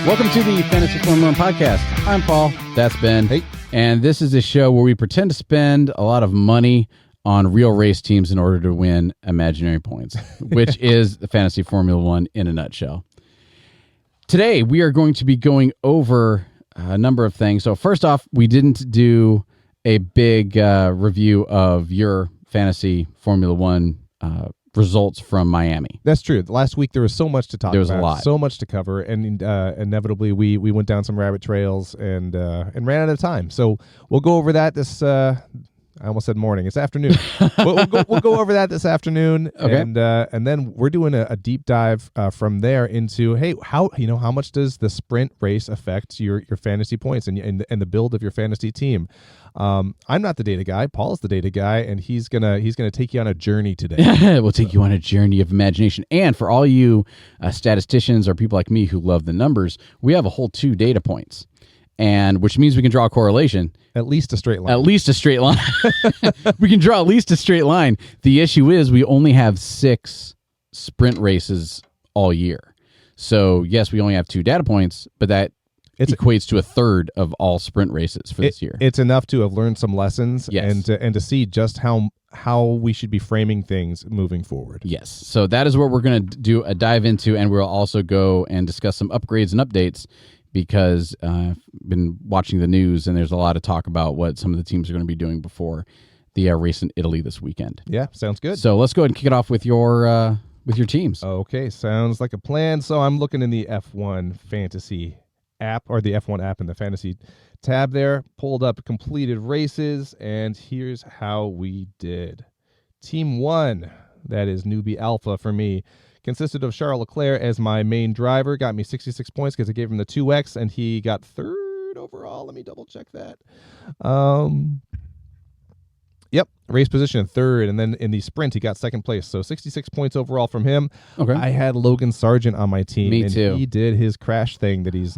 Welcome to the Fantasy Formula 1 Podcast. I'm Paul. That's Ben. Hey. And this is a show where we pretend to spend a lot of money on real race teams in order to win imaginary points, which is the Fantasy Formula 1 in a nutshell. Today, we are going to be going over a number of things. So first off, we didn't do a big review of your Fantasy Formula 1 results from Miami. That's true. Last week there was so much to talk about. There was a lot. So much to cover, and inevitably we went down some rabbit trails and ran out of time. So we'll go over that this I almost said morning. It's afternoon. we'll go over that this afternoon, okay. And then we're doing a deep dive from there into how much does the sprint race affect your fantasy points and the build of your fantasy team. I'm not the data guy. Paul is the data guy, and he's gonna take you on a journey today. We'll take you on a journey of imagination. And for all you statisticians or people like me who love the numbers, we have a whole 2 data points, and which means we can draw a correlation. At least a straight line. At least a straight line. We can draw at least a straight line. The issue is we only have 6 sprint races all year. So yes, we only have 2 data points, but that equates to a third of all sprint races for this year. It's enough to have learned some lessons, yes, and to see just how we should be framing things moving forward. Yes. So that is what we're going to do a dive into, and we'll also go and discuss some upgrades and updates because I've been watching the news, and there's a lot of talk about what some of the teams are going to be doing before the race in Italy this weekend. Yeah, sounds good. So let's go ahead and kick it off with your teams. Okay, sounds like a plan. So I'm looking in the F1 Fantasy app, or the F1 app in the Fantasy tab there, pulled up completed races, and here's how we did. Team 1, that is newbie alpha for me, consisted of Charles Leclerc as my main driver, got me 66 points because I gave him the 2X, and he got 3rd overall. Let me double check that. Yep, race position 3rd, and then in the sprint he got 2nd place, so 66 points overall from him. Okay. I had Logan Sargent on my team. Me too. He did his crash thing that he's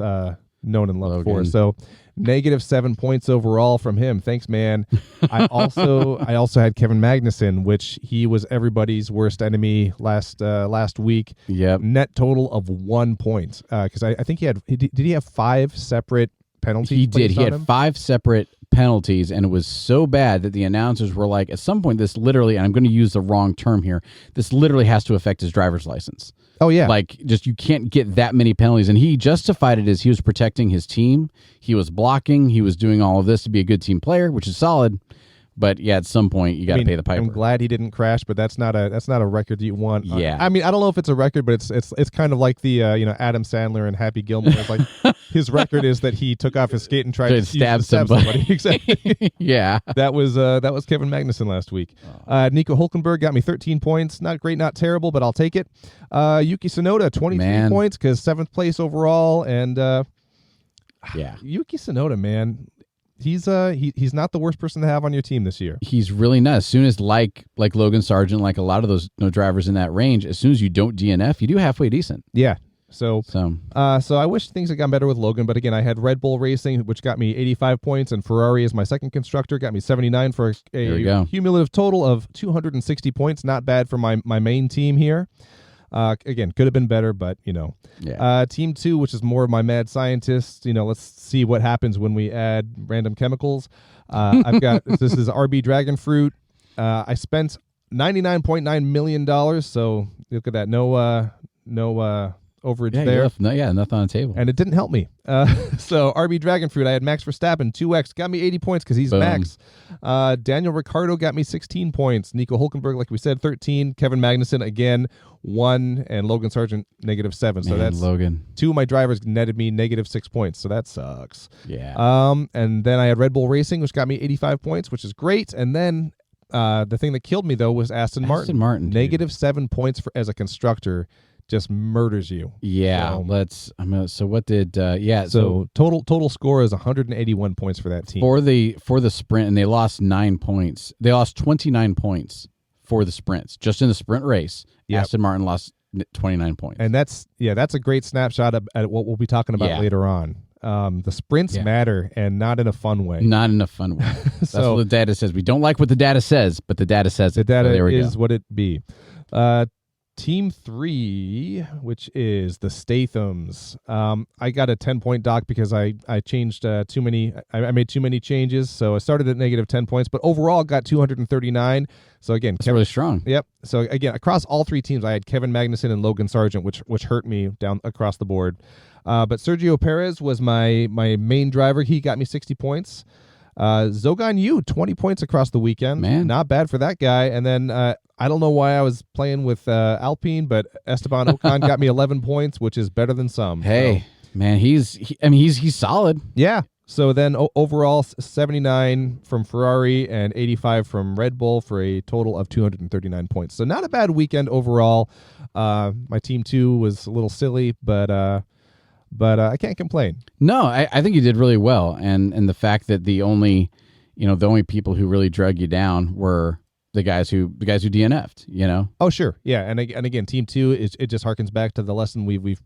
known and loved Logan. for. So -7 points overall from him. Thanks, man. I also had Kevin Magnussen, which he was everybody's worst enemy last week. Yep. Net total of 1 point because I think did he have 5 separate penalties? He did. He had him? 5 separate penalties, and it was so bad that the announcers were like, at some point, this literally, and I'm going to use the wrong term here, this literally has to affect his driver's license. Oh, yeah. Like, just you can't get that many penalties. And he justified it as he was protecting his team. He was blocking. He was doing all of this to be a good team player, which is solid. But yeah, at some point you got to pay the piper. I'm glad he didn't crash, but that's not a record that you want. Yeah. I mean, I don't know if it's a record, but it's kind of like the Adam Sandler and Happy Gilmore. It's like his record is that he took off his skate and tried to stab somebody. Exactly. Yeah. That was Kevin Magnussen last week. Nico Hulkenberg got me 13 points. Not great, not terrible, but I'll take it. Yuki Tsunoda 23 points because 7th place overall, and yeah, Yuki Tsunoda, man. He's not the worst person to have on your team this year. He's really not. As soon as like Logan Sargent, like a lot of those drivers in that range, as soon as you don't DNF, you do halfway decent. Yeah. So So I wish things had gone better with Logan, but again, I had Red Bull Racing, which got me 85 points, and Ferrari as my second constructor got me 79 for a cumulative total of 260 points. Not bad for my main team here. Again, could have been better, but Yeah. Team 2, which is more of my mad scientists. Let's see what happens when we add random chemicals. I've got this is RB Dragon Fruit. I spent $99.9 million. So look at that. No overage there. Nothing on the table. And it didn't help me. So RB Dragon Fruit, I had Max Verstappen, 2X, got me 80 points because he's Boom. Max. Daniel Ricciardo got me 16 points. Nico Hulkenberg, like we said, 13. Kevin Magnussen, again, 1. And Logan Sargent, -7. So that's Logan. 2 of my drivers netted me -6 points. So that sucks. Yeah. And then I had Red Bull Racing, which got me 85 points, which is great. And then the thing that killed me, though, was Aston Martin. -7 points as a constructor. Just murders you. Yeah, so what did so total score is 181 points for that team. For the sprint, and they lost 9 points. They lost 29 points for the sprints. Just in the sprint race, Aston Martin lost 29 points. And that's a great snapshot at what we'll be talking about later on. The sprints matter, and not in a fun way. Not in a fun way. That's what the data says. We don't like what the data says, but the data says it. The data so there we is go. what it be. Team 3, which is the Stathams. I got a 10-point dock because I changed too many. I made too many changes, so I started at negative 10 points, but overall got 239. So again, It's really strong. Yep. So again, across all 3 teams, I had Kevin Magnuson and Logan Sargent, which hurt me down across the board. But Sergio Perez was my main driver. He got me 60 points. Zogan Yu, 20 points across the weekend. Man. Not bad for that guy. And then I don't know why I was playing with Alpine, but Esteban Ocon got me 11 points, which is better than some. Hey, so. man, he's solid. Yeah. So then overall, 79 from Ferrari and 85 from Red Bull for a total of 239 points. So not a bad weekend overall. My team 2 was a little silly, but I can't complain. No, I think you did really well, and the fact that the only people who really drug you down were the guys who DNF'd. Oh sure, yeah, and again, team 2 it just harkens back to the lesson we've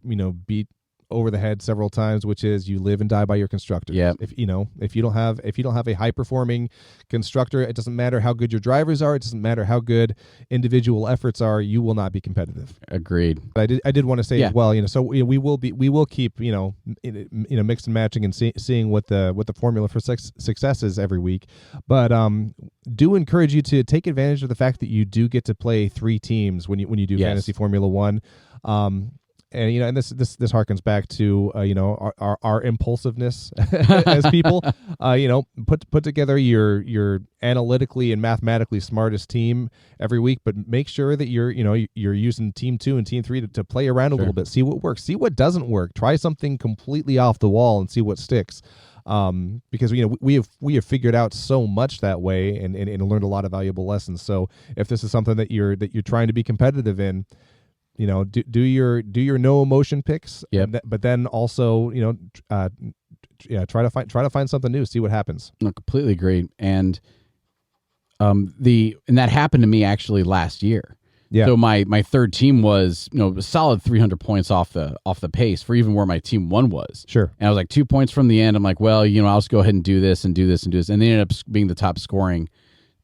beat over the head several times, which is you live and die by your constructors. Yeah. If you don't have a high performing constructor, it doesn't matter how good your drivers are. It doesn't matter how good individual efforts are. You will not be competitive. Agreed. But I did want to say as well, so we will keep mix and matching and seeing what the formula for success is every week. But do encourage you to take advantage of the fact that you do get to play 3 teams when you do Fantasy Formula 1. And this harkens back to our impulsiveness as people. Put together your analytically and mathematically smartest team every week, but make sure that you're using team 2 and team 3 to play around a little bit, see what works, see what doesn't work, try something completely off the wall and see what sticks. Because we have figured out so much that way and learned a lot of valuable lessons. So if this is something that you're trying to be competitive in, do your no emotion picks. Yep. But then also, try to find something new, see what happens. No, completely agreed. And that happened to me actually last year. Yeah. So my third team was a solid 300 points off the pace for even where my team 1 was. Sure. And I was like 2 points from the end. I'm like, well, I'll just go ahead and do this and do this and do this, and they ended up being the top scoring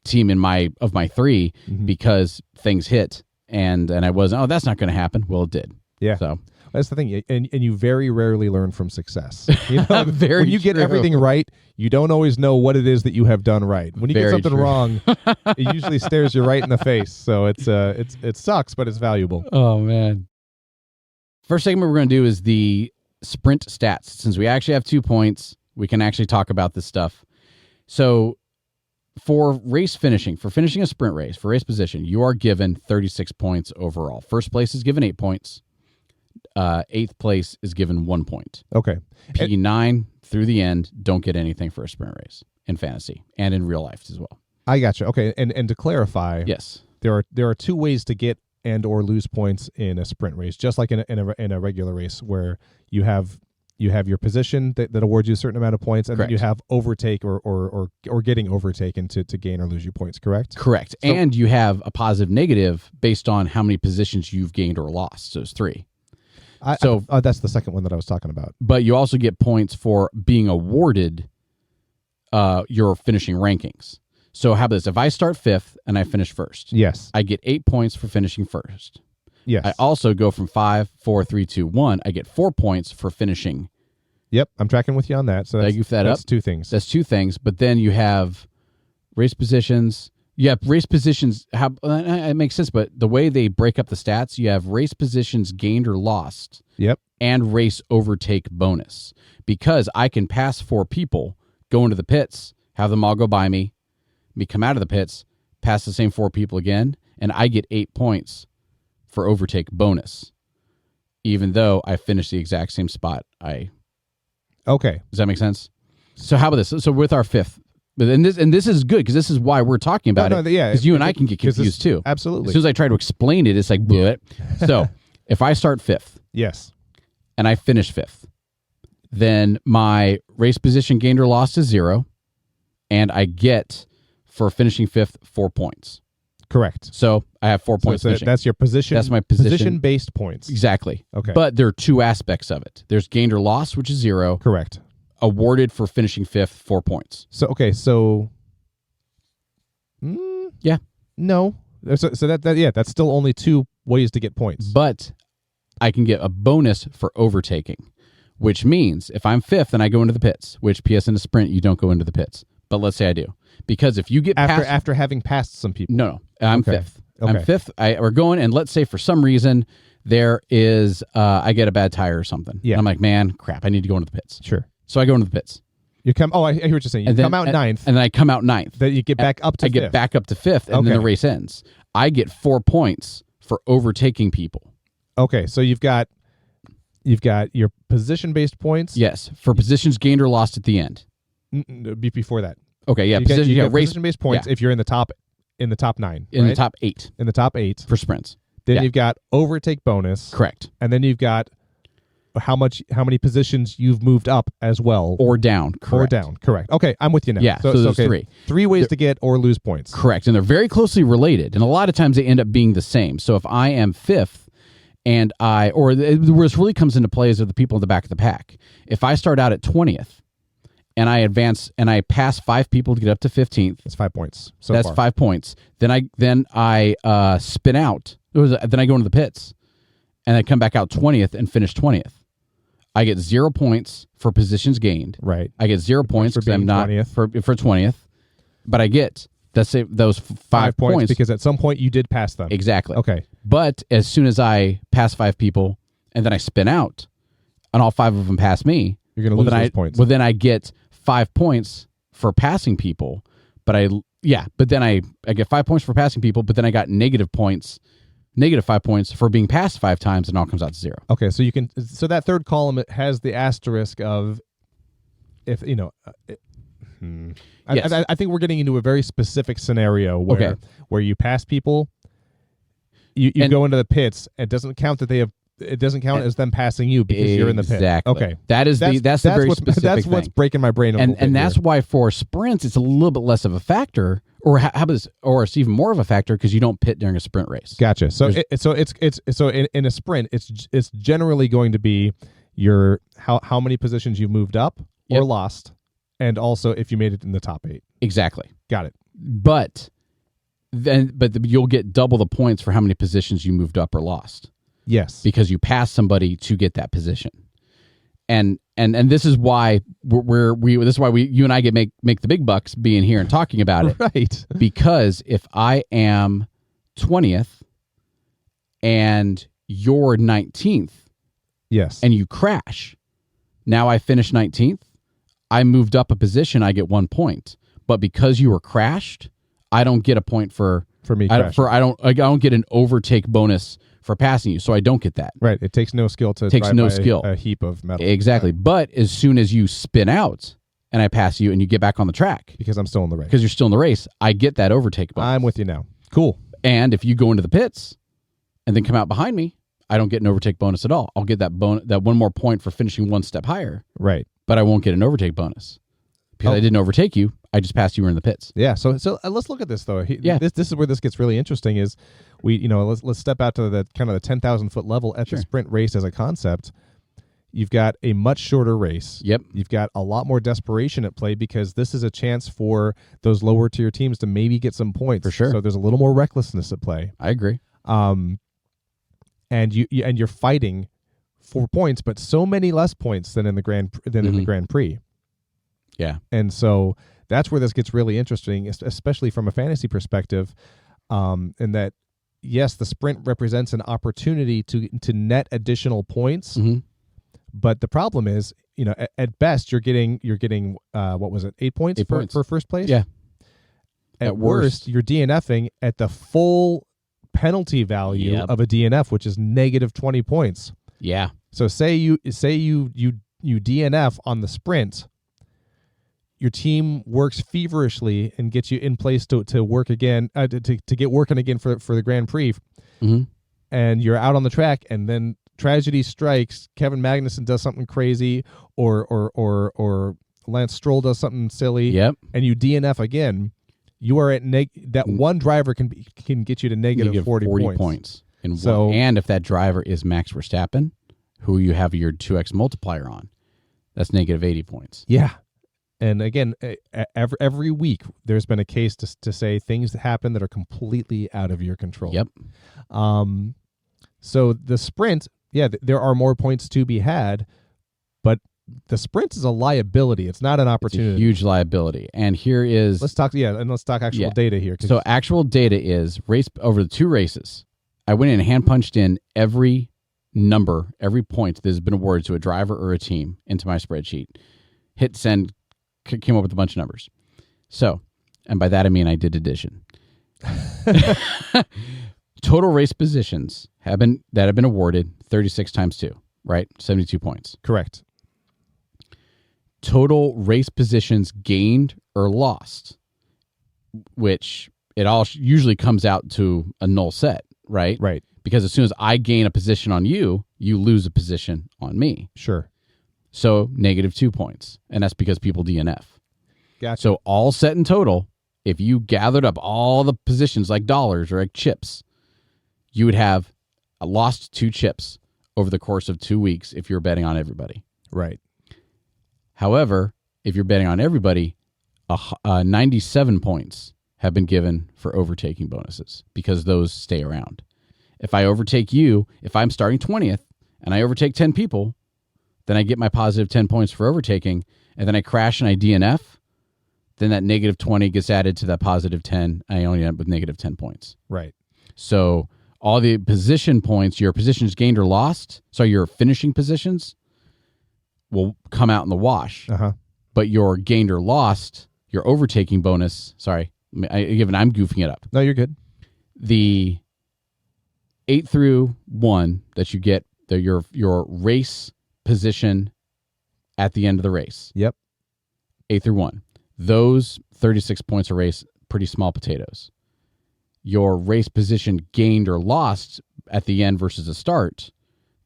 team of my 3 because things hit. And I wasn't, that's not going to happen. Well, it did. Yeah. So that's the thing. And you very rarely learn from success. Very when you get true. everything right, you don't always know what it is that you have done right. When you Very get something true. wrong, it usually stares you right in the face. So it sucks, but it's valuable. Oh, man. First segment we're going to do is the sprint stats. Since we actually have 2 points, we can actually talk about this stuff. So for finishing a sprint race, for race position, you are given 36 points overall. First place is given 8 points. 8th place is given 1 point. Okay. P9 through the end, don't get anything for a sprint race in fantasy and in real life as well. I gotcha. Okay. And to clarify, Yes. there are 2 ways to get and or lose points in a sprint race, just like in a regular race where you have your position that awards you a certain amount of points, and Correct. then you have overtake or getting overtaken to gain or lose your points, correct? Correct. So, and you have a positive negative based on how many positions you've gained or lost. So it's 3. That's the second one that I was talking about. But you also get points for being awarded your finishing rankings. So how about this? If I start 5th and I finish 1st, Yes. I get 8 points for finishing 1st. Yes. I also go from 5, 4, 3, 2, 1. I get 4 points for finishing. Yep. I'm tracking with you on that. So Did I goof that that's up? 2 things. That's 2 things. But then you have race positions. You have race positions. It makes sense. But the way they break up the stats, you have race positions gained or lost. Yep. And race overtake bonus. Because I can pass 4 people, go into the pits, have them all go by me come out of the pits, pass the same 4 people again, and I get 8 points for overtake bonus, even though I finished the exact same spot. Okay. Does that make sense? So how about this? So with our 5th, and this is good because this is why we're talking about it. Yeah. Because you and I can get confused too. Absolutely. As soon as I try to explain it, it's like bleh. So if I start 5th, Yes. and I finish 5th, then my race position gained or lost is 0, and I get for finishing 5th 4 points. Correct. So I have 4 points. So that's your position. That's my position. Position-based points. Exactly. Okay. But there are 2 aspects of it. There's gained or lost, which is 0. Correct. Awarded for finishing 5th, 4 points. So Yeah. No. So that's still only 2 ways to get points. But I can get a bonus for overtaking, which means if I'm fifth and I go into the pits, which PS in a sprint, you don't go into the pits. But let's say I do. Because if you get after having passed some people. No, I'm fifth. Okay. I'm fifth. We're going, and let's say for some reason there is, I get a bad tire or something. Yeah. And I'm like, man, crap, I need to go into the pits. Sure. So I go into the pits. You come. Oh, I hear what you're saying. You come out ninth. And then I come out ninth. Then you get back up to I fifth. get back up to fifth, and then the race ends. I get 4 points for overtaking people. Okay, so you've got your position-based points. Yes, for positions gained or lost at the end. Before that. Okay, yeah, you get race position-based points if you're in the top 9. In right? the top 8. In the top 8 for sprints. Then you've got overtake bonus. Correct. And then you've got how many positions you've moved up as well. Or down. Correct. Or down. Correct. Okay, I'm with you now. Yeah, so there's three. 3 ways to get or lose points. Correct. And they're very closely related. And a lot of times they end up being the same. So if I am fifth and where this really comes into play is with the people in the back of the pack. If I start out at 20th and I advance and I pass 5 people to get up to 15th. That's 5 points. That's 5 points. Then I spin out. Then I go into the pits and I come back out 20th and finish 20th. I get 0 points for positions gained. Right. I get 0 points because I'm not 20th. for 20th, but I get those 5 points because at some point you did pass them. Exactly. Okay. But as soon as I pass 5 people and then I spin out, and all 5 of them pass me, you're going to lose those points. Well, then I get 5 points for passing people, but then I get 5 points for passing people, but then I got negative 5 points for being passed 5 times, and it all comes out to 0. Okay, so that third column it has the asterisk of if you know. Yes. I think we're getting into a very specific scenario where you pass people, you go into the pits. It doesn't count as them passing you because you're in the pit. Exactly. Okay, that's the very specific That's what's thing. breaking my brain. And that's why for sprints it's a little bit less of a factor, or how about this, or it's even more of a factor because you don't pit during a sprint race. Gotcha. So in a sprint it's generally going to be your how many positions you moved up or lost, and also if you made it in the top 8. Exactly. Got it. But you'll get double the points for how many positions you moved up or lost. Yes. Because you passed somebody to get that position. And this is why you and I make the big bucks being here and talking about it. Right. Because if I am 20th and you're 19th, yes, and you crash, now I finish 19th, I moved up a position, I get 1 point. But because you were crashed, I don't get a point for me. I don't get an overtake bonus for passing you, so I don't get that. Right. It takes no skill to drive by a heap of metal. Exactly. Right. But as soon as you spin out and I pass you and you get back on the track, because I'm still in the race. Because you're still in the race, I get that overtake bonus. I'm with you now. Cool. And if you go into the pits and then come out behind me, I don't get an overtake bonus at all. I'll get that 1 more point for finishing 1 step higher. Right. But I won't get an overtake bonus. Because I didn't overtake you, I just passed you in the pits. Yeah. So let's look at this though. This is where this gets really interesting. Is let's step out to the kind of the 10,000-foot level at the sprint race as a concept. You've got a much shorter race. Yep. You've got a lot more desperation at play because this is a chance for those lower tier teams to maybe get some points. For sure. So there's a little more recklessness at play. I agree. And you're fighting for points, but so many less points than in the Grand Prix. Yeah. And so that's where this gets really interesting, especially from a fantasy perspective, in that, yes, the sprint represents an opportunity to net additional points. Mm-hmm. But the problem is, at best, you're getting what was it, 8 points for first place? Yeah. At worst, you're DNFing at the full penalty value of a DNF, which is negative 20 points. Yeah. So say you DNF on the sprint. Your team works feverishly and gets you in place to work again, to get working again for the Grand Prix, and you're out on the track, and then tragedy strikes. Kevin Magnussen does something crazy, or Lance Stroll does something silly, and you DNF again. You are at that one driver can get you to negative 40 points. And if that driver is Max Verstappen, who you have your 2x multiplier on, that's negative 80 points. Yeah. And again, every week there's been a case to say things that happen that are completely out of your control. Yep. So the sprint, there are more points to be had, but the sprint is a liability. It's not an It's opportunity. a huge liability. And here is Let's talk actual data here. So actual data is race over the 2 races. I went in and hand punched in every number, every point that has been awarded to a driver or a team into my spreadsheet. Hit send, came up with a bunch of numbers. So, and by that I mean I did addition. Total race positions have been awarded 36 times 2, right? 72 points. Correct. Total race positions gained or lost, which it all usually comes out to a null set, right? Right. Because as soon as I gain a position on you, you lose a position on me. Sure. So -2 points. And that's because people DNF. Gotcha. So all set in total, if you gathered up all the positions like dollars or like chips, you would have lost 2 chips over the course of 2 weeks if you're betting on everybody. Right. However, if you're betting on everybody, 97 points have been given for overtaking bonuses because those stay around. If I overtake you, if I'm starting 20th and I overtake 10 people, then I get my positive 10 points for overtaking, and then I crash and I DNF, then that -20 gets added to that positive 10, and I only end up with -10 points. Right. So all the position points, your positions gained or lost, so your finishing positions will come out in the wash. But your gained or lost, your overtaking bonus, I'm goofing it up. No, you're good. The 8 through 1 that you get, your race position at the end of the race. Yep. 8 through 1. Those 36 points a race, pretty small potatoes. Your race position gained or lost at the end versus the start,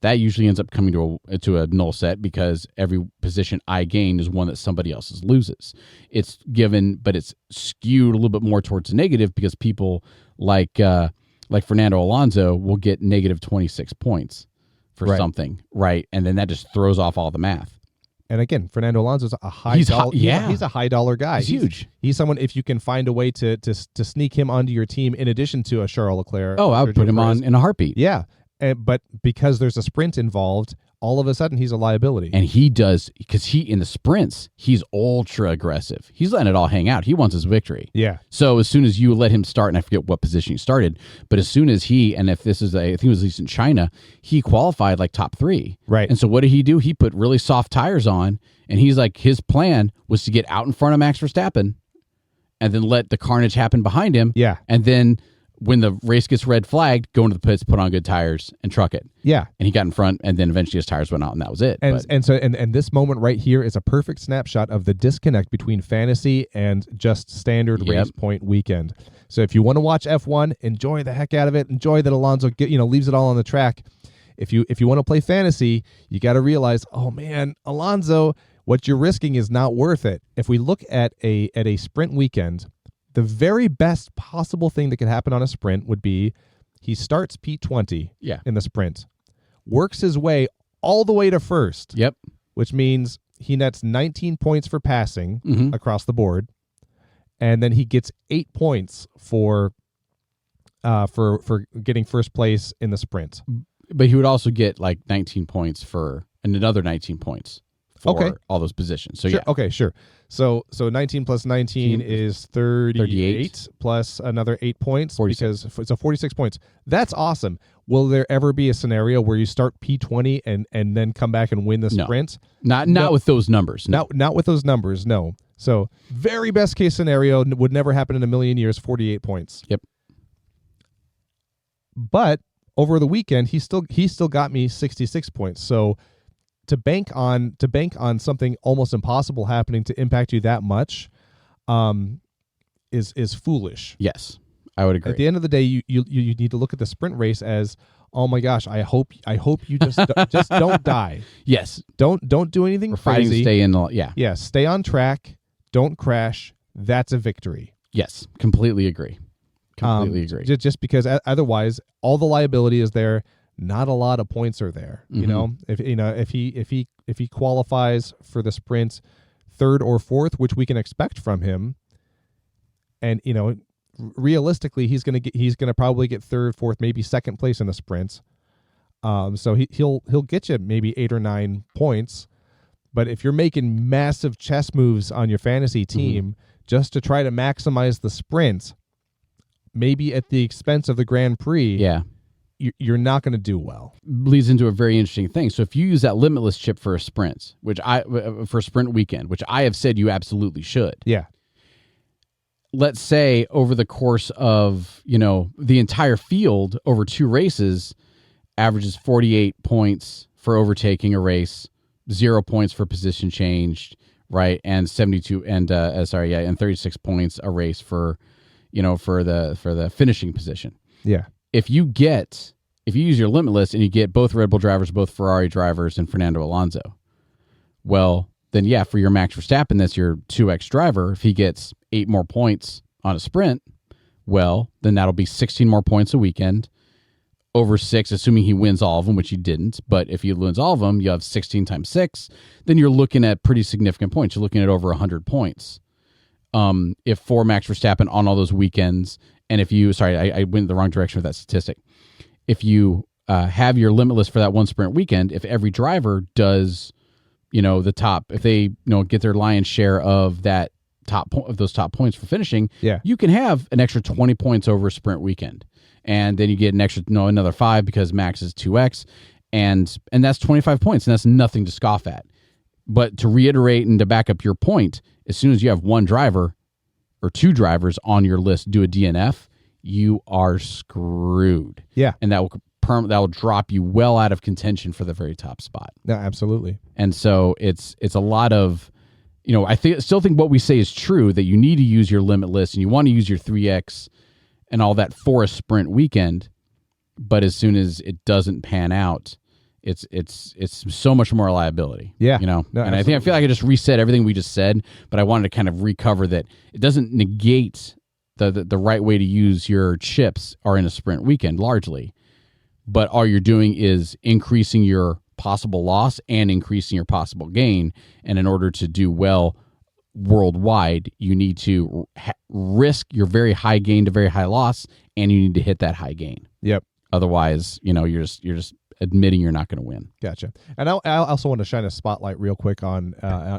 that usually ends up coming to a null set because every position I gain is one that somebody else's loses. It's given, but it's skewed a little bit more towards the negative because people like Fernando Alonso will get -26 points for something, right? And then that just throws off all the math. And again, Fernando Alonso's a high He's dollar. yeah. He's a high dollar guy. He's huge. He's someone, if you can find a way to sneak him onto your team in addition to a Charles Leclerc. Oh, I would put him on in a heartbeat. Yeah. But because there's a sprint involved, all of a sudden he's a liability. And he does, because in the sprints, he's ultra aggressive. He's letting it all hang out. He wants his victory. Yeah. So as soon as you let him start, and I forget what position he started, but as soon as if this is, I think it was at least in China, he qualified like top 3. Right. And so what did he do? He put really soft tires on, and he's like, his plan was to get out in front of Max Verstappen and then let the carnage happen behind him. Yeah. And then when the race gets red flagged, go into the pits, put on good tires, and truck it. Yeah. And he got in front, and then eventually his tires went out, and that was it. And this moment right here is a perfect snapshot of the disconnect between fantasy and just standard race point weekend. So if you want to watch F1, enjoy the heck out of it. Enjoy that Alonso leaves it all on the track. If you want to play fantasy, you got to realize, oh man, Alonso, what you're risking is not worth it. If we look at a sprint weekend, the very best possible thing that could happen on a sprint would be he starts P20 in the sprint, works his way all the way to first, which means he nets 19 points for passing across the board, and then he gets 8 points for getting first place in the sprint. But he would also get like 19 points and another 19 points for all those positions. So sure. Okay, sure. So 19 plus 19 is 38 plus another 8 points 46. Because it's 46 points. That's awesome. Will there ever be a scenario where you start P20 and then come back and win the sprint? Not with those numbers. No. Not with those numbers. No. So very best case scenario would never happen in a million years. 48 points. Yep. But over the weekend, he still got me 66 points. So to bank on something almost impossible happening to impact you that much, is foolish. Yes, I would agree. At the end of the day, you need to look at the sprint race as, oh my gosh, I hope you just just don't die. Yes, don't do anything We're crazy. Fighting to stay in the yeah. Stay on track. Don't crash. That's a victory. Yes, completely agree. Completely agree. Just because otherwise, all the liability is there. Not a lot of points are there. If he qualifies for the sprint 3rd or 4th, which we can expect from him, and realistically he's gonna probably get 3rd, 4th, maybe 2nd place in the sprints. So he'll get you maybe 8 or 9 points. But if you're making massive chess moves on your fantasy team just to try to maximize the sprint, maybe at the expense of the Grand Prix, you're not going to do well. Leads into a very interesting thing. So if you use that limitless chip for a sprint, for a sprint weekend, which I have said you absolutely should. Yeah. Let's say over the course of, the entire field over 2 races averages 48 points for overtaking a race, 0 points for position changed, right? And 72 and 36 points a race for the finishing position. Yeah. If you use your limitless and you get both Red Bull drivers, both Ferrari drivers, and Fernando Alonso, well, then for your Max Verstappen, that's your 2x driver. If he gets 8 more points on a sprint, well, then that'll be 16 more points a weekend over 6, assuming he wins all of them, which he didn't. But if he wins all of them, you have 16 times 6. Then you're looking at pretty significant points. You're looking at over 100 points. If for Max Verstappen on all those weekends, and if you, I went the wrong direction with that statistic. If you have your limitless for that one sprint weekend, if every driver does, the top, if they get their lion's share of that those top points for finishing, you can have an extra 20 points over a sprint weekend, and then you get an extra another 5 because Max is 2x, and that's 25 points, and that's nothing to scoff at. But to reiterate and to back up your point, as soon as you have one driver or 2 drivers on your list do a DNF, you are screwed. Yeah, and that will drop you well out of contention for the very top spot. Yeah, absolutely. And so it's a lot of, I still think what we say is true, that you need to use your limitless and you want to use your 3x and all that for a sprint weekend. But as soon as it doesn't pan out, it's so much more liability. Yeah. No, and I feel like I just reset everything we just said, but I wanted to kind of recover that it doesn't negate the right way to use your chips are in a sprint weekend largely. But all you're doing is increasing your possible loss and increasing your possible gain. And in order to do well worldwide, you need to risk your very high gain to very high loss, and you need to hit that high gain. Yep. Otherwise, you're just admitting you're not going to win. Gotcha. And I also want to shine a spotlight real quick on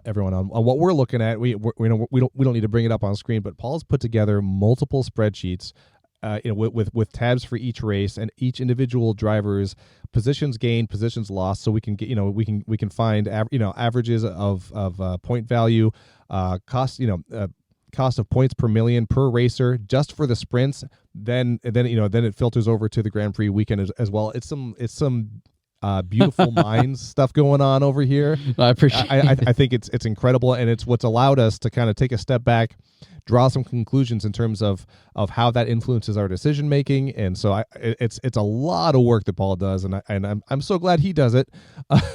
everyone on what we're looking at. We don't need to bring it up on screen, but Paul's put together multiple spreadsheets, with tabs for each race and each individual driver's positions gained, positions lost, so we can get we can find averages of point value, cost of points per million per racer just for the sprints. Then it filters over to the Grand Prix weekend as well. It's some beautiful minds stuff going on over here. I appreciate it. I think it's incredible, and it's what's allowed us to kind of take a step back, draw some conclusions in terms of how that influences our decision making. And so it's a lot of work that Paul does, and I'm so glad he does it,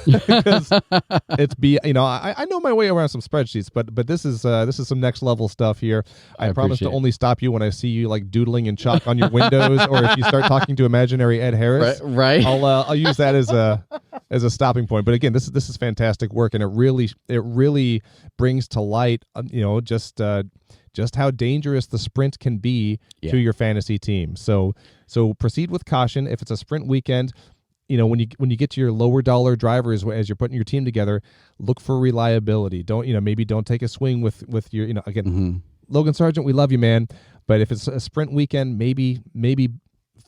because I know my way around some spreadsheets, but this is some next level stuff here. I promise to only stop you when I see you like doodling in chalk on your windows, or if you start talking to imaginary Ed Harris. Right. I'll use that as a stopping point. But again, this is fantastic work, and it really brings to light just how dangerous the sprint can be to your fantasy team. So proceed with caution. If it's a sprint weekend, when you get to your lower dollar drivers as you're putting your team together, look for reliability. Don't take a swing with your again. Logan Sargent, we love you, man. But if it's a sprint weekend, maybe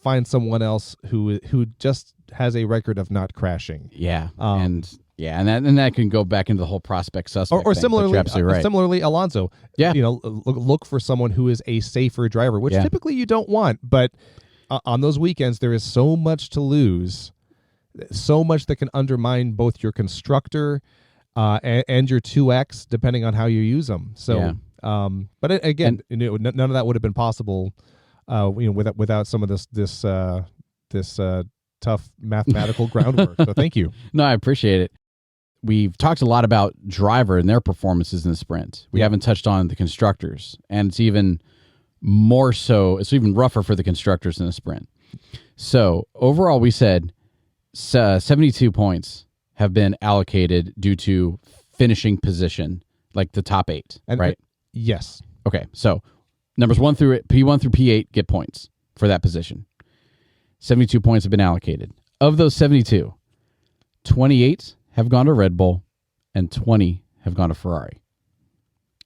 find someone else who just has a record of not crashing. Yeah. And that can go back into the whole prospect suspect or thing, similarly, right. Similarly, Alonso. Yeah. Look for someone who is a safer driver, which typically you don't want. But on those weekends, there is so much to lose, so much that can undermine both your constructor and your 2X, depending on how you use them. So, but again, none of that would have been possible, without some of this tough mathematical groundwork. So thank you. No, I appreciate it. We've talked a lot about driver and their performances in the sprint. We haven't touched on the constructors, and it's even more so. It's even rougher for the constructors in the sprint. So overall, we said 72 points have been allocated due to finishing position, like the top 8, right? Yes. Okay. So numbers P1 through P8 get points for that position. 72 points have been allocated. Of those 72, 28 have gone to Red Bull and 20 have gone to Ferrari.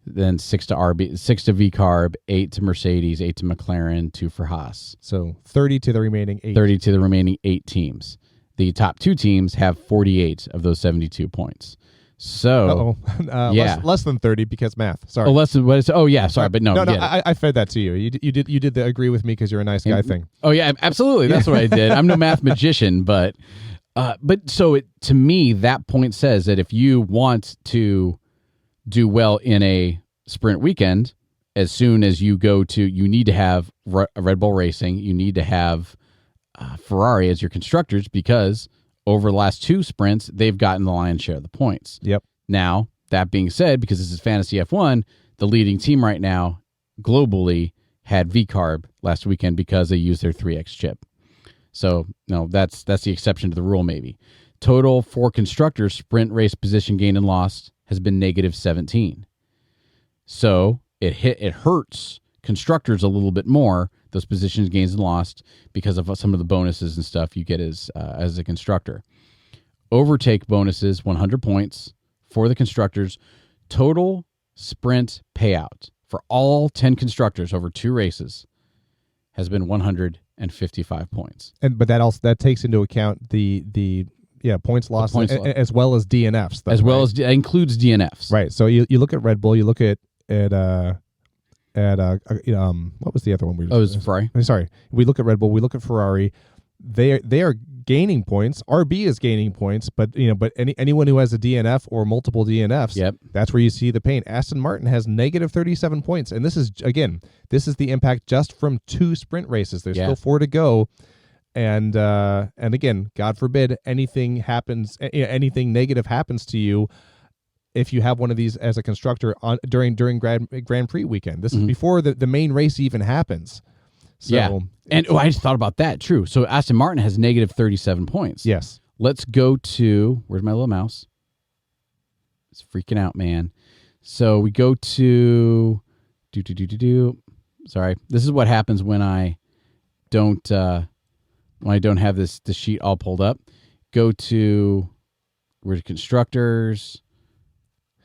Then 6 to RB, 6 to VCarb, 8 to Mercedes, 8 to McLaren, 2 for Haas. So 30 to the remaining 8. 30 to the remaining 8 teams. The top 2 teams have 48 of those 72 points. So, less than 30 because math. Sorry. Oh, less than what is? Oh, yeah. Sorry, but no. I fed that to you. You did the agree with me because you're a nice guy thing. Oh yeah, absolutely. That's what I did. I'm no math magician, but so to me, that point says that if you want to do well in a sprint weekend, as soon as you need to have Red Bull Racing, you need to have Ferrari as your constructors, because over the last 2 sprints, they've gotten the lion's share of the points. Yep. Now, that being said, because this is Fantasy F1, the leading team right now globally had VCarb last weekend because they used their 3X chip. So, no, that's the exception to the rule, maybe. Total for constructors, sprint race position gain and lost has been negative 17. So, it hurts constructors a little bit more, those positions gains and lost, because of some of the bonuses and stuff you get as a constructor. Overtake bonuses, 100 points for the constructors. Total sprint payout for all 10 constructors over 2 races has been 155 points. But that takes into account the points lost as well as DNFs. Though, well as that includes DNFs. Right. So you look at Red Bull, you look at what was the other one? It was Ferrari. Sorry. We look at Red Bull, we look at Ferrari. They are gaining points. RB is gaining points, but anyone who has a DNF or multiple DNFs, that's where you see the pain. Aston Martin has negative 37 points, and this is the impact just from 2 sprint races. There's still 4 to go. And again, God forbid anything negative happens to you if you have one of these as a constructor during Grand Prix weekend. This is before the main race even happens. So, and I just thought about that. True. So Aston Martin has negative 37 points. Yes. Let's go to, where's my little mouse? It's freaking out, man. So we go to Sorry, this is what happens when I don't have the sheet all pulled up. Go to where's constructors.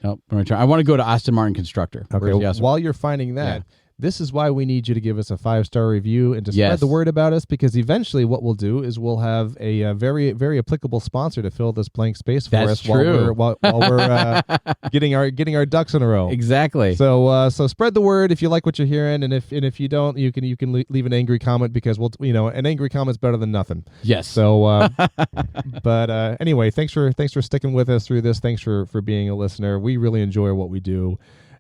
Nope, I want to go to Aston Martin constructor. Okay. While you're finding that, this is why we need you to give us a 5-star review and to spread the word about us, because eventually what we'll do is we'll have a very, very applicable sponsor to fill this blank space for us while we're getting our ducks in a row. Exactly. So spread the word if you like what you're hearing, and if you don't, you can leave an angry comment, because an angry comment's better than nothing. Yes. So but anyway, thanks for sticking with us through this. Thanks for being a listener. We really enjoy what we do.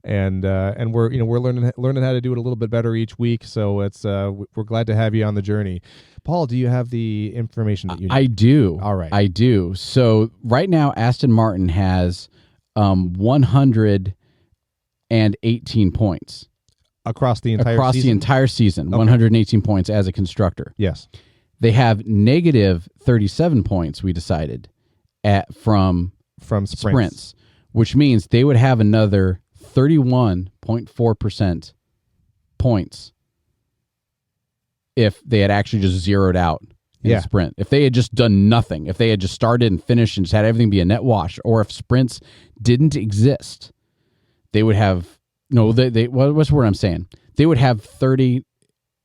And we're learning how to do it a little bit better each week. So it's we're glad to have you on the journey. Paul, do you have the information that you need? I do. All right. I do. So right now, Aston Martin has 118 points across the entire season. Okay. 118 points as a constructor. Yes. They have negative 37 points. We decided from sprints, which means they would have another 31.4% points if they had actually just zeroed out in the sprint. If they had just done nothing, if they had just started and finished and just had everything be a net wash, or if sprints didn't exist, they would have what's the word I'm saying? They would have 30.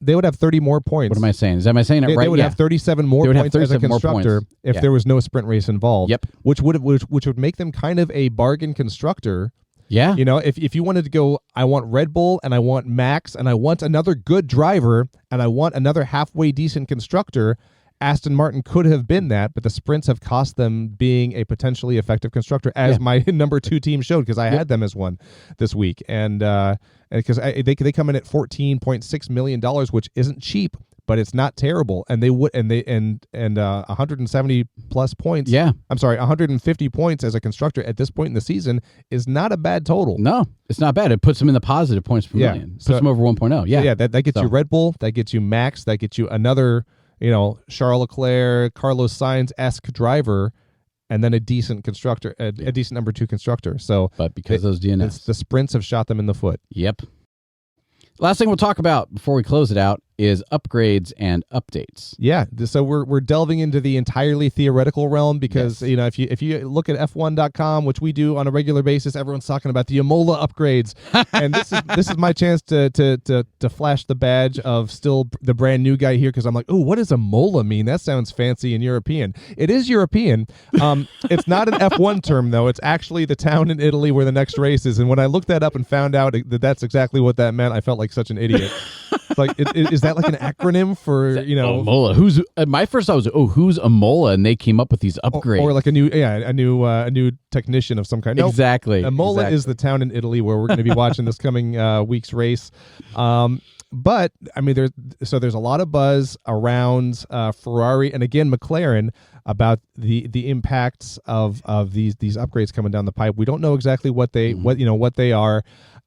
They would have 30 more points. What am I saying? Am I saying it right? They would have 37 more points as a constructor if there was no sprint race involved. Yep. Which would make them kind of a bargain constructor. Yeah. If you wanted to go, I want Red Bull and I want Max and I want another good driver and I want another halfway decent constructor, Aston Martin could have been that, but the sprints have cost them being a potentially effective constructor, as my number 2 team showed, because I had them as one this week. And because they come in at $14.6 million, which isn't cheap, but it's not terrible. And they would 170 plus points. Yeah. I'm sorry, 150 points as a constructor at this point in the season is not a bad total. No, it's not bad. It puts them in the positive points per million. Puts them over 1.0. Yeah. Yeah, that gets you Red Bull, that gets you Max, that gets you another, Charles Leclerc, Carlos Sainz-esque driver, and then a decent constructor, a decent number 2 constructor. So, but because those DNFs, the sprints have shot them in the foot. Yep. Last thing we'll talk about before we close it out is upgrades and updates. Yeah, so we're delving into the entirely theoretical realm because if you look at F1.com, which we do on a regular basis, everyone's talking about the Imola upgrades, and this is my chance to flash the badge of still the brand new guy here because I'm like, oh, what does Imola mean? That sounds fancy and European. It is European. It's not an F1 term though. It's actually the town in Italy where the next race is. And when I looked that up and found out that that's exactly what that meant, I felt like such an idiot. Like, is that like an acronym for Imola? Who's my first thought was who's Imola, and they came up with these upgrades, or like a new technician of some kind. Nope. Exactly. Imola is the town in Italy where we're going to be watching this coming week's race. But I mean, there's a lot of buzz around Ferrari and again McLaren about the impacts of these upgrades coming down the pipe. We don't know exactly what they are.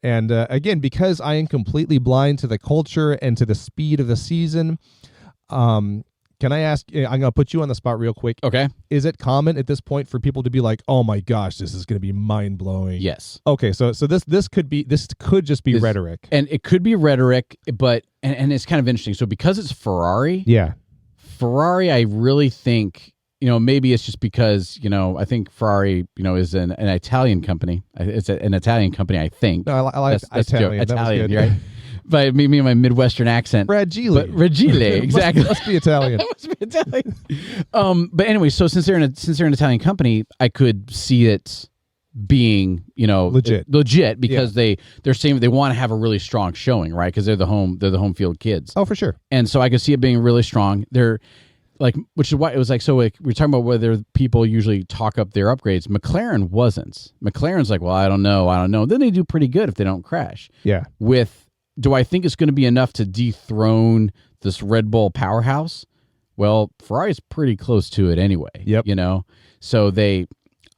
And again, because I am completely blind to the culture and to the speed of the season, can I ask? I'm going to put you on the spot real quick. Okay. Is it common at this point for people to be like, "Oh my gosh, this is going to be mind blowing"? Yes. Okay, so this could just be rhetoric, and it could be rhetoric, but and it's kind of interesting. So because it's Ferrari, I really think. Maybe it's just because, I think Ferrari, is an Italian company. It's an Italian company, I think. No, I like Italian. Italian, right? But me and my Midwestern accent. Fragile. Exactly. Must be Italian. Must be Italian. But anyway, so since they're an Italian company, I could see it being, legit because they're saying they want to have a really strong showing, right? Because they're the home field kids. Oh, for sure. And so I could see it being really strong. Which is why it was we're talking about whether people usually talk up their upgrades. McLaren wasn't. McLaren's like, well, I don't know. Then they do pretty good if they don't crash. Yeah. Do I think it's going to be enough to dethrone this Red Bull powerhouse? Well, Ferrari's pretty close to it anyway. Yep. So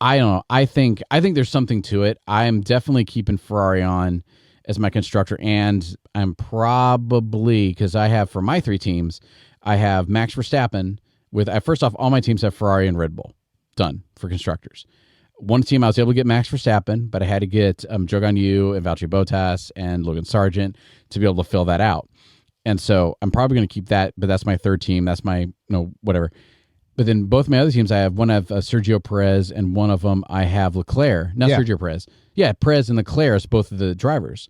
I don't know. I think there's something to it. I'm definitely keeping Ferrari on as my constructor, and I'm probably, because I have for my three teams, I have Max Verstappen first off, all my teams have Ferrari and Red Bull done for constructors. One team I was able to get Max Verstappen, but I had to get Zhou Guanyu and Valtteri Bottas and Logan Sargent to be able to fill that out. And so I'm probably going to keep that, but that's my third team. That's my, whatever. But then both my other teams, I have Sergio Perez, and one of them I have Leclerc. Not Sergio Perez. Yeah, Perez and Leclerc is both of the drivers.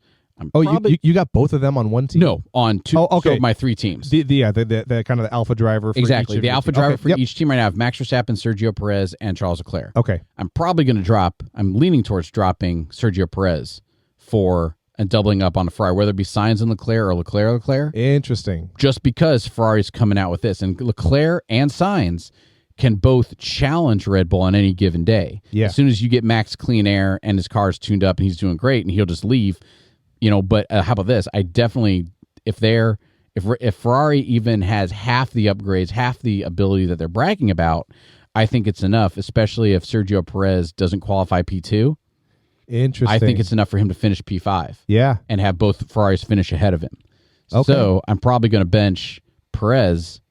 You got both of them on one team? No, on two. Oh, okay. So my three teams. The kind of the alpha driver. For exactly. Each the alpha driver for each team right now. I have Max Verstappen, Sergio Perez, and Charles Leclerc. Okay. I'm probably going to I'm leaning towards dropping Sergio Perez and doubling up on the Ferrari, whether it be Sainz and Leclerc or Leclerc. Interesting. Just because Ferrari's coming out with this, and Leclerc and Sainz can both challenge Red Bull on any given day. Yeah. As soon as you get Max clean air and his car's tuned up and he's doing great and he'll just leave. But how about this? I definitely, if Ferrari even has half the upgrades, half the ability that they're bragging about, I think it's enough, especially if Sergio Perez doesn't qualify P2. Interesting. I think it's enough for him to finish P5. Yeah. And have both Ferraris finish ahead of him. Okay. So I'm probably going to bench Perez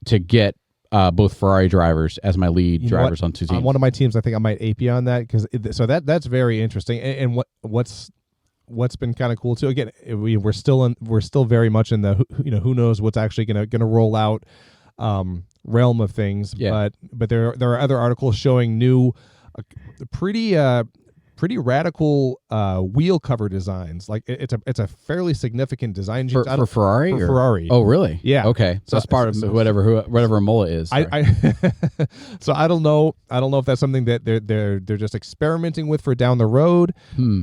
to get both Ferrari drivers as my lead drivers on two teams. On one of my teams, I think I might AP you on that that's very interesting. And what's been kind of cool too. Again, we're still very much in the who knows what's actually gonna roll out realm of things. Yeah. But there are other articles showing new, pretty radical wheel cover designs. Like it's a fairly significant design change for Ferrari. For Ferrari. Oh, really? Yeah. Okay. So that's part of whatever Imola is. So I don't know. I don't know if that's something that they're just experimenting with for down the road,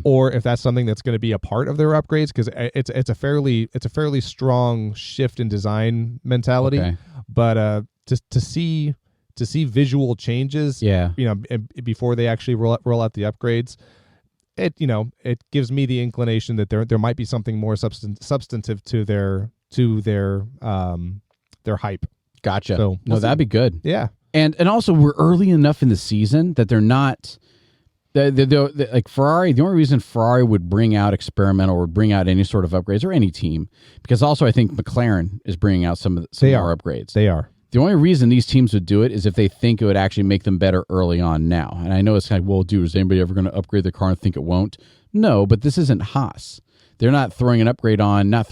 or if that's something that's going to be a part of their upgrades. Because it's a fairly strong shift in design mentality. Okay. But just to see visual changes, before they actually roll out the upgrades, it gives me the inclination that there might be something more substantive to their hype. Gotcha. So that'd be good. Yeah. And also we're early enough in the season that they're not they're like Ferrari. The only reason Ferrari would bring out experimental or bring out any sort of upgrades, or any team, because also I think McLaren is bringing out some more upgrades. They are. The only reason these teams would do it is if they think it would actually make them better early on now. And I know it's kind of, well, dude, is anybody ever going to upgrade their car and think it won't? No, but this isn't Haas. They're not throwing an upgrade on. They're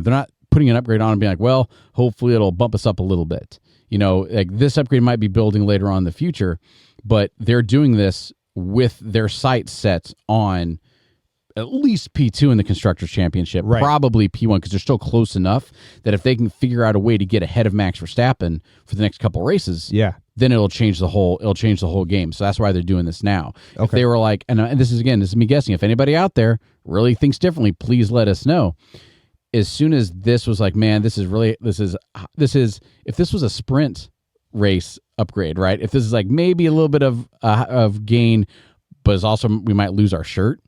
not putting an upgrade on and being like, well, hopefully it'll bump us up a little bit. Like this upgrade might be building later on in the future, but they're doing this with their sights set on at least P2 in the Constructors' Championship, probably P1, because they're still close enough that if they can figure out a way to get ahead of Max Verstappen for the next couple races, then it'll change the whole game. So that's why they're doing this now. Okay. If they were like, and this is me guessing, if anybody out there really thinks differently, please let us know. As soon as this was like, man, if this was a sprint race upgrade, right? If this is like maybe a little bit of gain, but it's also we might lose our shirt,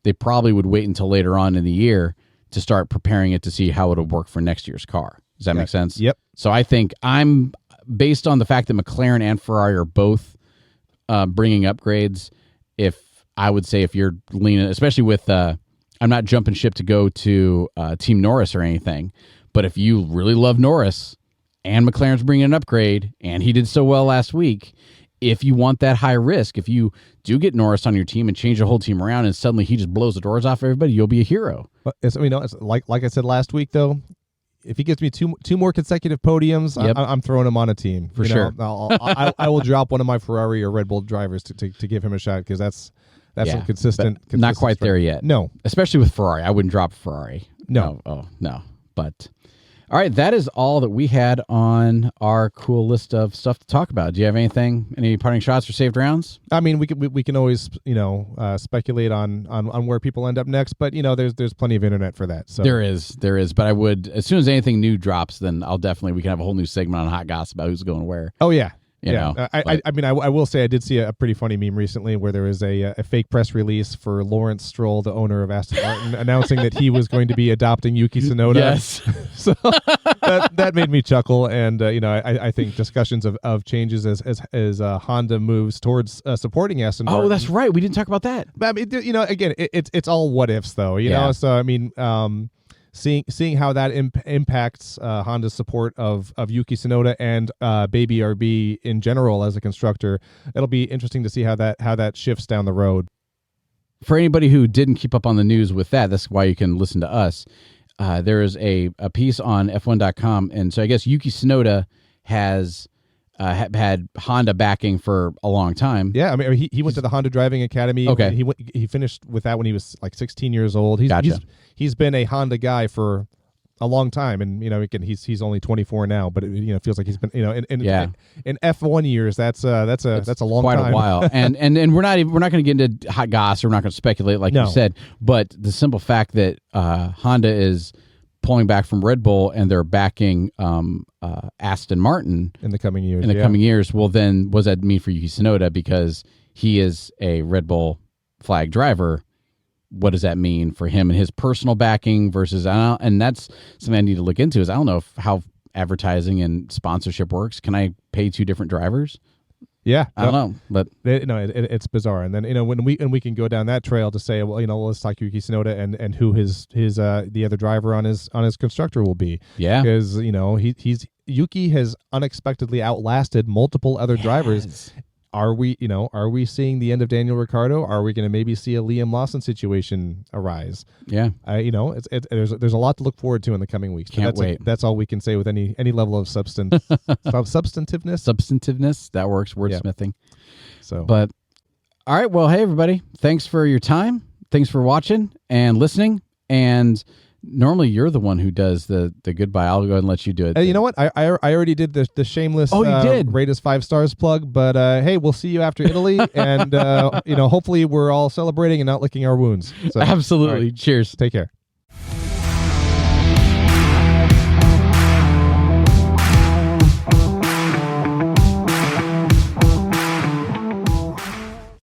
they probably would wait until later on in the year to start preparing it to see how it'll work for next year's car. Does that make sense? Yep. So I think I'm based on the fact that McLaren and Ferrari are both bringing upgrades. I would say if you're leaning, especially with, I'm not jumping ship to go to Team Norris or anything, but if you really love Norris and McLaren's bringing an upgrade and he did so well last week, if you want that high risk, if you do get Norris on your team and change the whole team around and suddenly he just blows the doors off everybody, you'll be a hero. But it's like I said last week, though, if he gives me two more consecutive podiums, I'm throwing him on a team. For sure. I will drop one of my Ferrari or Red Bull drivers to give him a shot because that's some consistent not quite there yet. No. Especially with Ferrari. I wouldn't drop Ferrari. No. No. But... all right, that is all that we had on our cool list of stuff to talk about. Do you have any parting shots or saved rounds? I mean, we can always speculate on where people end up next, but there's plenty of internet for that. So there is, but I would, as soon as anything new drops, then we can have a whole new segment on Hot Goss about who's going where. Oh yeah. I will say I did see a pretty funny meme recently where there was a fake press release for Lawrence Stroll, the owner of Aston Martin, announcing that he was going to be adopting Yuki Tsunoda. Yes. So that made me chuckle, and I think discussions of changes as Honda moves towards supporting Aston Martin. Oh, that's right. We didn't talk about that. But I mean, again, it's all what ifs though. You know, so I mean. Seeing how that impacts Honda's support of Yuki Tsunoda and Baby RB in general as a constructor, it'll be interesting to see how that shifts down the road. For anybody who didn't keep up on the news with that's why you can listen to us. There is a piece on F1.com, and so I guess Yuki Tsunoda has had Honda backing for a long time. Yeah, I mean, he went to the Honda Driving Academy. Okay, he finished with that when he was like 16 years old. He's been a Honda guy for a long time, and again, he's only 24 now, but it feels like he's been in F1 years. That's a long quite time. A while. and we're not going to get into hot goss. We're not going to speculate like you said, but the simple fact that Honda is pulling back from Red Bull and they're backing Aston Martin in the coming years. Coming years, well, then what does that mean for Yuki Tsunoda? Because he is a Red Bull flag driver. What does that mean for him and his personal backing versus? And that's something I need to look into. Is I don't know how advertising and sponsorship works. Can I pay two different drivers? Yeah, I don't know, but it's bizarre. And then when we can go down that trail to say, well, let's talk Yuki Tsunoda and who his the other driver on his constructor will be. Yeah, because Yuki has unexpectedly outlasted multiple other drivers. Are we seeing the end of Daniel Ricciardo? Are we going to maybe see a Liam Lawson situation arise? Yeah, there's a lot to look forward to in the coming weeks. Can't wait. That's all we can say with any level of substance. Substantiveness. Substantiveness, that works. Wordsmithing. Yeah. So, but all right. Well, hey everybody, thanks for your time. Thanks for watching and listening. And normally you're the one who does the goodbye. I'll go ahead and let you do it. You know what? I already did the shameless you did. rate us 5 stars plug, but hey, we'll see you after Italy, and hopefully we're all celebrating and not licking our wounds. So, absolutely. Right. Cheers. Take care.